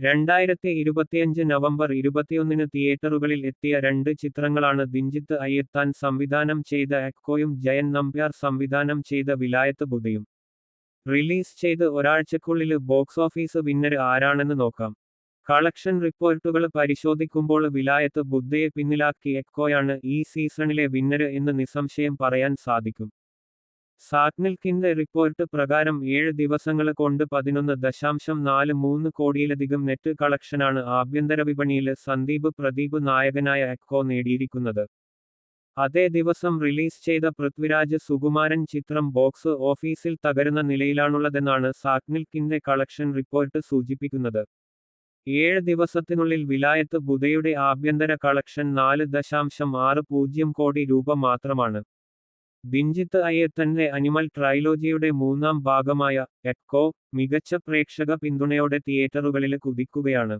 2025 November 21 തിയേറ്ററുകളിൽ എത്തിയ രണ്ട് ചിത്രങ്ങളാണ് ദിൻജിത്ത് അയ്യത്താൻ സംവിധാനം ചെയ്ത എക്കോയും ജയൻ നമ്പ്യാർ സംവിധാനം ചെയ്ത വിലായത്ത് ബുദ്ധയും. റിലീസ് ചെയ്ത് ഒരാഴ്ചക്കുള്ളില് ബോക്സ് ഓഫീസ് വിന്നര് ആരാണെന്ന് നോക്കാം. കളക്ഷൻ റിപ്പോർട്ടുകൾ പരിശോധിക്കുമ്പോൾ വിലായത്ത് ബുദ്ധയെ പിന്നിലാക്കി എക്കോയാണ് ഈ സീസണിലെ വിന്നര് എന്ന് നിസ്സംശയം പറയാൻ സാധിക്കും. സാറ്റ്നിൽക്കിന്റെ റിപ്പോർട്ട് പ്രകാരം 7 ദിവസങ്ങള് കൊണ്ട് 11.43 കോടിയിലധികം നെറ്റ് കളക്ഷനാണ് ആഭ്യന്തര വിപണിയില് സന്ദീപ് പ്രദീപ് നായകനായ എക്കോ നേടിയിരിക്കുന്നത്. അതേ ദിവസം റിലീസ് ചെയ്ത പൃഥ്വിരാജ് സുകുമാരൻ ചിത്രം ബോക്സ് ഓഫീസിൽ തകരുന്ന നിലയിലാണുള്ളതെന്നാണ് സാറ്റ്നിൽക്കിന്റെ കളക്ഷൻ റിപ്പോർട്ട് സൂചിപ്പിക്കുന്നത്. 7 ദിവസത്തിനുള്ളിൽ വിലായത്ത് ബുദ്ധയുടെ ആഭ്യന്തര കളക്ഷൻ 4.60 കോടി രൂപ മാത്രമാണ്. ദിൻജിത്ത് അയ്യത്തന്റെ അനിമൽ ട്രൈലോജിയുടെ മൂന്നാം ഭാഗമായ എക്കോ മികച്ച പ്രേക്ഷക പിന്തുണയോടെ തിയേറ്ററുകളില് കുതിക്കുകയാണ്.